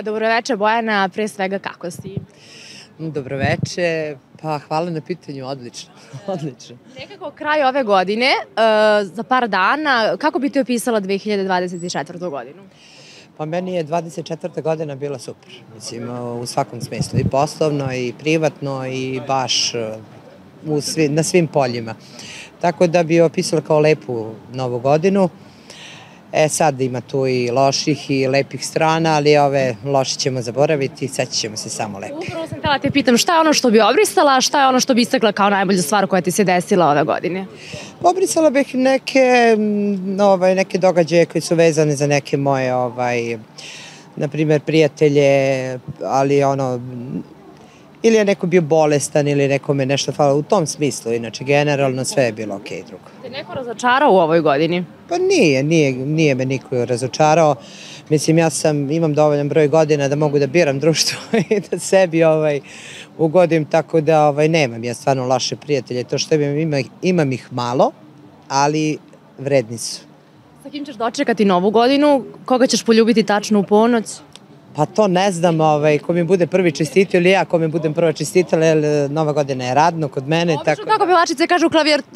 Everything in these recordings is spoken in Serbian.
Dobroveče Bojana, pre svega kako si? Dobroveče, pa hvala na pitanju, odlično, odlično. Nekako kraj ove godine, za par dana, kako bi ti opisala 2024. godinu? Pa meni je 24. godina bila super, mislim, u svakom smislu, i poslovno, i privatno, i baš na svim poljima. Tako da bi opisala kao lepu novu godinu. Sad ima tu i loših i lepih strana, ali ove loše ćemo zaboraviti i sećat ćemo se samo lepi. Upravo sam htjela te pitam šta je ono što bi obrisala, a šta je ono što bi istakla kao najbolja stvar koja ti se desila ove godine? Obrisala bih neke događaje koji su vezane za neke moje, na primjer, prijatelje, ali ili je neko bio bolestan ili nekome nešto falo u tom smislu, inače generalno sve je bilo okej drugo. Te neko razočarao u ovoj godini? Pa nije me niko razočarao. Mislim, imam dovoljan broj godina da mogu da biram društvo i da sebi ugodim, tako da nemam ja stvarno loše prijatelje. To što imam ih malo, ali vredni su. Sa kim ćeš dočekati novu godinu? Koga ćeš poljubiti tačno u ponoć? Pa to ne znam, ko mi bude prvi čestitao ili ja ko mi budem prva čestitala, jer nova godina je radno kod mene. Obično kako pevačice kažu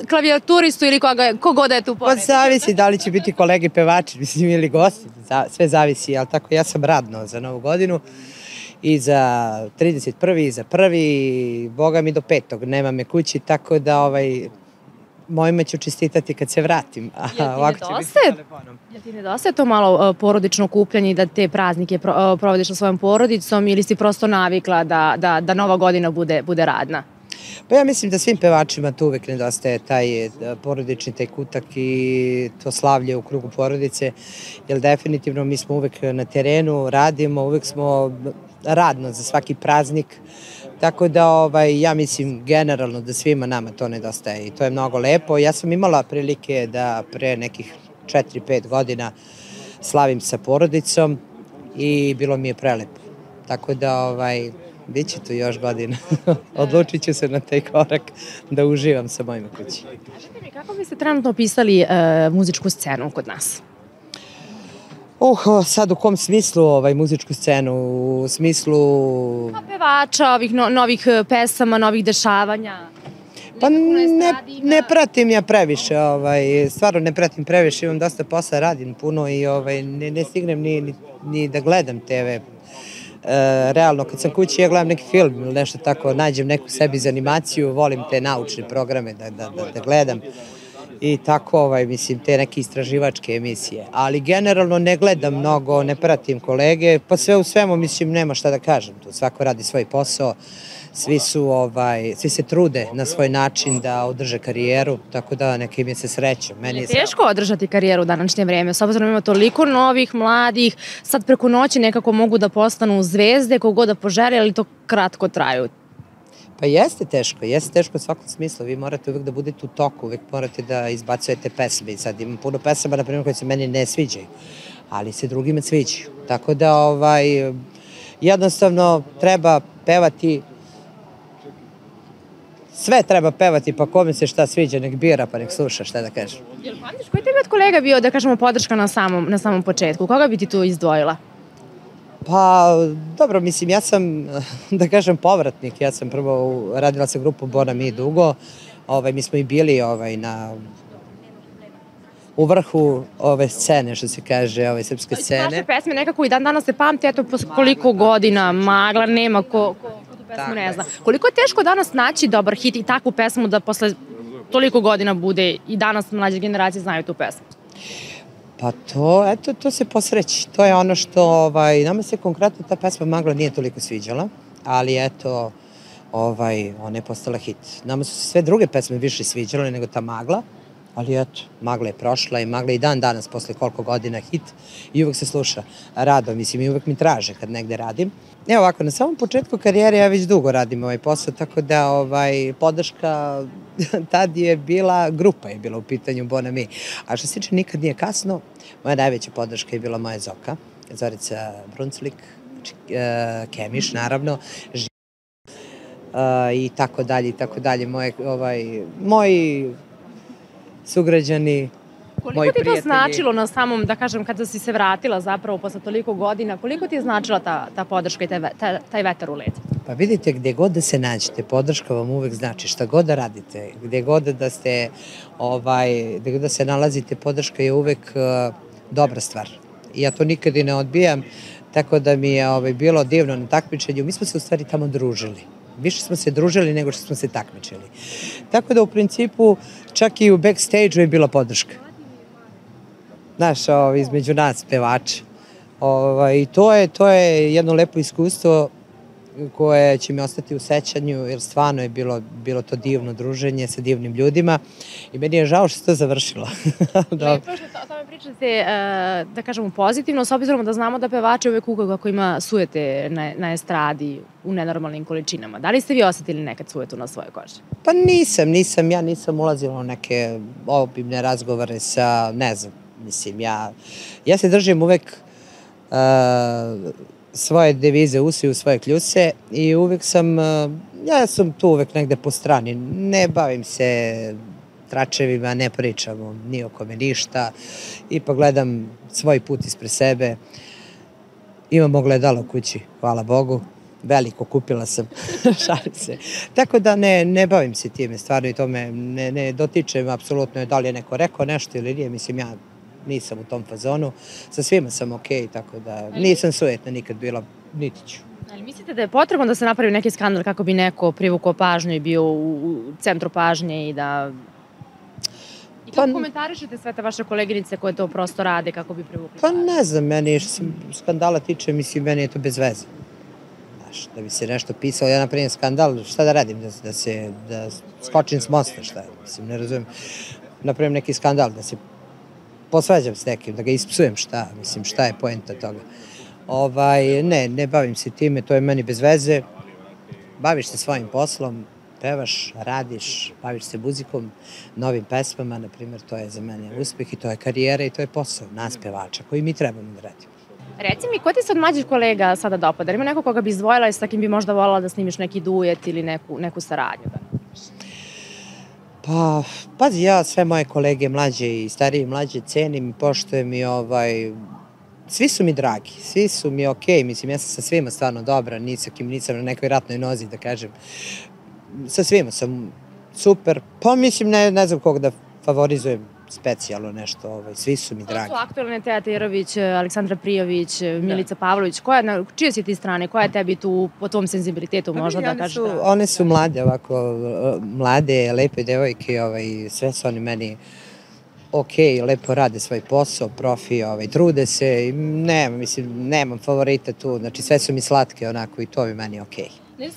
klavijaturistu ili kogo da je tu pored? Pa zavisi da li će biti kolege pevači, mislim, ili gosti, sve zavisi, ali tako ja sam radno za novu godinu i za 31. i za 1. Boga mi do 5. nema me kući, tako da mojima ću čestitati kad se vratim. Jel ti nedostaje to malo porodično okupljanje i da te praznike provodiš sa svojom porodicom ili si prosto navikla da nova godina bude radna? Pa ja mislim da svim pevačima tu uvek nedostaje taj porodični, taj kutak i to slavlje u krugu porodice, jer definitivno mi smo uvek na terenu, radimo, uvek smo radno za svaki praznik. Tako da ja mislim generalno da svima nama to nedostaje i to je mnogo lepo. Ja sam imala prilike da pre nekih 4-5 godina slavim sa porodicom i bilo mi je prelepo. Tako da bit će tu još godina. Odlučit ću se na taj korak da uživam sa mojima kući. Kažete mi, kako biste trenutno opisali muzičku scenu kod nas? Sad u kom smislu muzičku scenu? U smislu... Pa pevača, ovih novih pesama, novih dešavanja. Pa ne pratim ja previše, stvarno ne pratim previše, imam dosta posla, radim puno i ne stignem ni da gledam TV. Realno, kad sam kući, ja gledam neki film ili nešto tako, nađem neku sebi za animaciju, volim te naučne programe da gledam. I tako, mislim, te neke istraživačke emisije. Ali generalno ne gledam mnogo, ne pratim kolege, pa sve u svemu, mislim, nema šta da kažem tu. Svako radi svoj posao, svi se trude na svoj način da održe karijeru, tako da neka im je se sreće. Je teško održati karijeru u današnje vreme, s obzirom ima toliko novih, mladih, sad preko noći nekako mogu da postanu zvezde, kogod da požele, ali to kratko traju. Pa jeste teško u svakom smislu, vi morate uvek da budete u toku, uvek morate da izbacujete pesme i sad imam puno pesama, na primjer, koje se meni ne sviđaju, ali se drugima sviđaju. Tako da jednostavno treba pevati, sve treba pevati, pa kome se šta sviđa, nek bira, pa nek sluša, šta da kažem. Jel pamtiš, koji tebi od kolega bio, da kažemo, podrška na samom početku? Koga bi ti tu izdvojila? Pa, dobro, mislim, ja sam, da kažem, povratnik. Ja sam prvo radila sa grupom Bona Mi dugo. Mi smo i bili u vrhu ove scene, što se kaže, srpske scene. Vaše pesme nekako i dan danas se pamte, eto, koliko godina, Magla, nema ko tu pesmu ne zna. Koliko je teško danas naći dobar hit i takvu pesmu da posle toliko godina bude i danas mlađe generacije znaju tu pesmu? Pa to se posreći. To je ono što, nama se konkretno ta pesma Magla nije toliko sviđala, ali eto, ona je postala hit. Nama su se sve druge pesme više sviđale nego ta Magla, ali eto, Magla je prošla i Magla i dan danas, posle koliko godina hit, i uvek se sluša rado, mislim, i uvek mi traže kad negde radim. Evo ovako, na samom početku karijere ja već dugo radim ovaj posao, tako da podrška tad je bila, grupa je bila u pitanju Bona Mi. A što se tiče Nikad nije kasno, moja najveća podrška je bila moja Zoka, Zorica Brunclik, Kemiš, naravno, i tako dalje, moji sugrađani, Koliko ti to značilo na samom, da kažem, kada si se vratila zapravo posle toliko godina, koliko ti je značila ta podrška i taj vetar u leđa? Pa vidite, gde god da se nađete, podrška vam uvek znači, šta god da radite, gde god da ste, gde god da se nalazite, podrška je uvek dobra stvar. I ja to nikad i ne odbijam, tako da mi je bilo divno na takmičenju. Mi smo se u stvari tamo družili. Više smo se družili nego što smo se takmičili. Tako da u principu čak i u backstage-u je bila podrška. Znaš, između nas pevača. I to je jedno lepo iskustvo koje će mi ostati u sećanju, jer stvarno je bilo to divno druženje sa divnim ljudima i meni je žao što se to završilo. Lepo što o tome pričate, da kažemo pozitivno, s obzirom da znamo da pevači uvek kuka kako ima sujete na estradi u nenormalnim količinama. Da li ste vi osetili nekad sujetu na svojoj koži? Pa ja nisam ulazila u neke obimne razgovore sa, ne znam, mislim, ja se držim uvek svoje devize usi u svoje kljuse i ja sam tu uvek negde po strani. Ne bavim se tračevima, ne pričam ni o kome ništa. Ipak gledam svoj put ispred sebe. Imam ogledalo kući, hvala Bogu. Veliko kupila sam, šalim se. Tako da ne bavim se time, stvarno i to me ne dotiče apsolutno da li je neko rekao nešto ili nije. Mislim, ja nisam u tom fazonu, sa svima sam okej, tako da nisam sujetna nikad bila, niti ću. Ali mislite da je potrebno da se napravi neki skandal kako bi neko privukao pažnju i bio u centru pažnje i da... I kako komentarišete sve te vaše koleginice koje to prosto rade kako bi privukli pažnju? Pa ne znam, meni što se skandala tiče, mislim, meni je to bez veze. Znaš, da bi se nešto pisalo, ja napravim skandal, šta da radim, da skočim s mosta, šta, mislim, ne razumijem. Napravim neki skandal, da se posvađam s nekim, da ga ispsujem, šta je poenta toga. Ne bavim se time, to je meni bez veze. Baviš se svojim poslom, pevaš, radiš, baviš se muzikom, novim pesmama, na primjer, to je za mene uspeh i to je karijera i to je posao nas pevača koji mi trebamo da radimo. Reci mi, ko ti se od mlađih kolega sada dopada? Ima neko koga bi izdvojila i sa kim bi možda voljela da snimiš neki duet ili neku saradnju? Pa, pazi, ja sve moje kolege, mlađe i starije i mlađe, cenim i poštujem i svi su mi dragi, svi su mi okej, mislim, ja sam sa svima stvarno dobra, ni sa kim nisam na nekoj ratnoj nozi, da kažem. Sa svima sam super, pa mislim, ne znam koga da favorizujem specijalno nešto, svi su mi dragi. To su aktualne Teja Terović, Aleksandra Prijović, Milica Pavlović, čije si ti strane, koja je tebi tu po tom senzibilitetu možda da kažeš? One su mlade, ovako, mlade, lepe devojke, sve su oni meni okej, lepo rade svoj posao, profi, trude se, nemam favorita tu, znači sve su mi slatke onako i to je meni okej.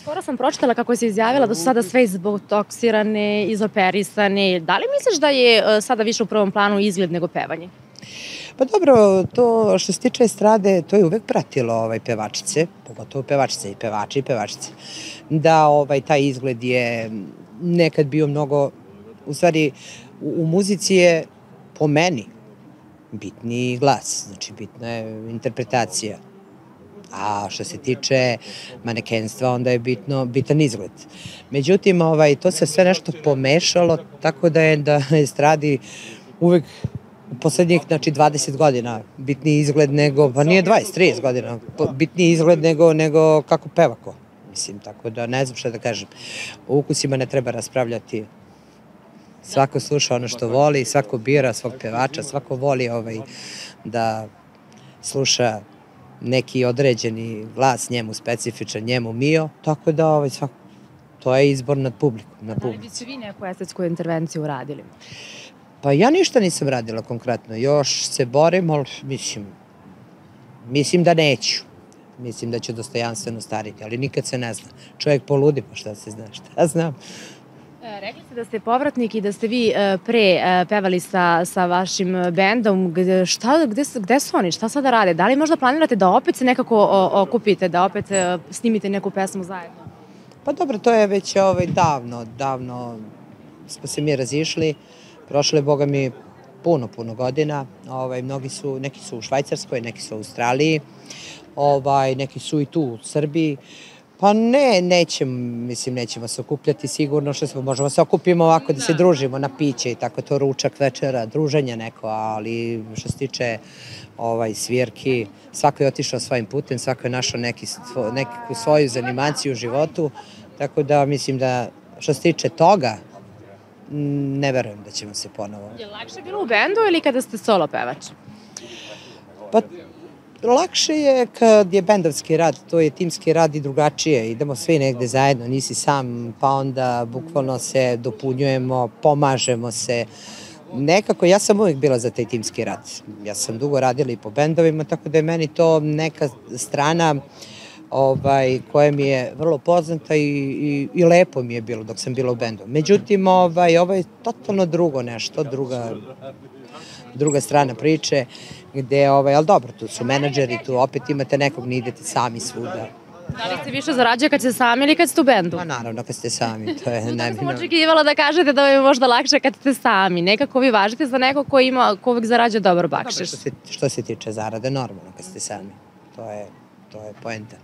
Skoro sam pročitala kako si izjavila da su sada sve izbotoksirane, izoperisane. Da li misliš da je sada više u prvom planu izgled nego pevanje? Pa dobro, to što se tiče estrade, to je uvek pratilo pevačice, pogotovo pevačice i pevači i pevačice, da taj izgled je nekad bio mnogo, u stvari u muzici je po meni bitniji glas, znači bitna je interpretacija. A što se tiče manekenstva, onda je bitan izgled. Međutim, to se sve nešto pomešalo, tako da je na estradi uvek u poslednjih, znači 20 godina bitniji izgled nego, pa nije 20, 30 godina, bitniji izgled nego kako peva ko. Mislim, tako da ne znam šta da kažem. O ukusima ne treba raspravljati. Svako sluša ono što voli, svako bira svog pevača, svako voli da sluša neki određeni glas njemu specifičan, njemu mio, tako da to je izbor nad publikom. Da li biste vi neku estetsku intervenciju uradili? Pa ja ništa nisam radila konkretno, još se borim, ali mislim da neću. Mislim da ću dostojanstveno stariti, ali nikad se ne zna. Čovjek poludi, pa šta se zna, šta znam. Rekli ste da ste povratnik i da ste vi pre pevali sa vašim bendom. Gde su oni? Šta sada rade? Da li možda planirate da opet se nekako okupite, da opet snimite neku pesmu zajedno? Pa dobro, to je već davno smo se mi razišli. Prošle, boga mi, puno godina. Neki su u Švajcarskoj, neki su u Australiji, neki su i tu u Srbiji. Pa ne, nećemo se okupljati sigurno, što možemo se okupimo ovako da se družimo na piće i tako to, ručak, večera, druženje neko, ali što se tiče svirki, svako je otišao svojim putem, svako je našao neku svoju zanimaciju u životu, tako da mislim da što se tiče toga, ne verujem da ćemo se ponovo. Je lakše bilo u bendu ili kada ste solo pevač? Pa lakše je kad je bendovski rad, to je timski rad i drugačije, idemo svi negde zajedno, nisi sam, pa onda bukvalno se dopunjujemo, pomažemo se. Nekako, ja sam uvijek bila za taj timski rad. Ja sam dugo radila i po bendovima, tako da je meni to neka strana koja mi je vrlo poznata i lepo mi je bilo dok sam bila u bendu. Međutim, ovo je totalno drugo nešto, druga strana priče, gde, ali dobro, tu su menadžeri, tu opet imate nekog, ne idete sami svuda. Da li ste više zarađuje kad ste sami ili kad ste u bendu? Pa naravno, kad ste sami, to je neminovno. najmino. Sam očekivala da kažete da vam je možda lakše kad ste sami. Nekako vi važite za nekog ko uvijek zarađuje dobar bakšiš. Što se tiče zarade, normalno kad ste sami. To je poenta.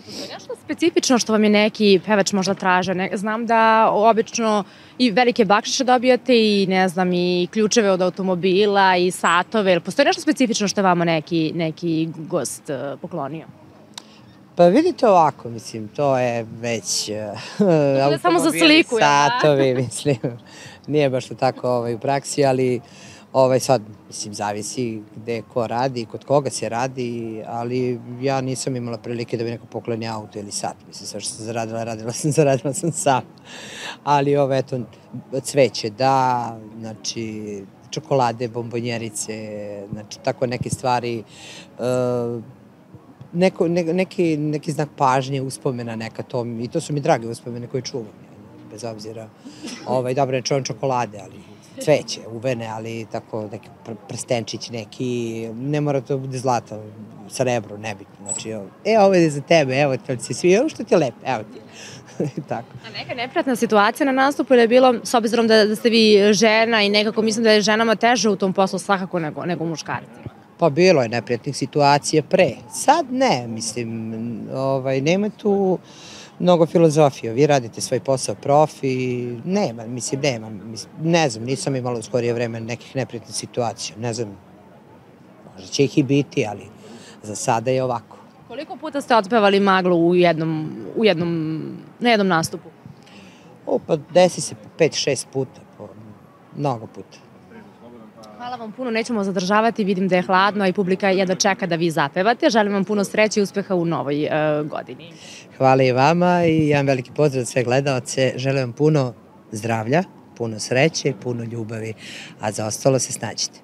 Postoji nešto specifično što vam je neki pevač možda traže? Znam da obično i velike bakšiše dobijate i ne znam i ključeve od automobila i satove. Postoji nešto specifično što je vama neki gost poklonio? Pa vidite ovako, mislim, to je već samo za sliku, satovi, mislim, nije baš to tako u praksi, ali sad, mislim, zavisi gde ko radi, kod koga se radi, ali ja nisam imala prilike da bi neko pokloni auto ili sat, mislim, sve što sam zaradila sam sam, ali eto, cveće, da, znači, čokolade, bombonjerice, znači, tako neke stvari, neki znak pažnje, uspomena neka to, i to su mi drage uspomene koje čuvam, bez obzira, dobro ne čuvam čokolade, ali cveće, uvene, ali tako neki prstenčić neki, ne mora to bude zlata, srebro, nebitno, znači, ovo je za tebe, evo ti se svi, ovo što ti je lepo, evo ti. Tako. A neka neprijatna situacija na nastupu ili je bilo, s obzirom da ste vi žena i nekako mislim da je ženama teže u tom poslu svakako nego muškarci? Pa bilo je neprijatnih situacija pre. Sad ne, mislim, nema tu mnogo filozofije. Vi radite svoj posao profi, nema, ne znam, nisam imala u skorije vreme nekih neprijatnih situacija, ne znam, možda će ih i biti, ali za sada je ovako. Koliko puta ste otpevali Maglu na jednom nastupu? Pa desi se 5-6 puta, mnogo puta. Hvala vam puno, nećemo zadržavati, vidim da je hladno i publika jedva čeka da vi zapevate. Želim vam puno sreće i uspeha u novoj godini. Hvala i vama i jedan veliki pozdrav za sve gledaoce. Želim vam puno zdravlja, puno sreće, puno ljubavi, a za ostalo se snađite.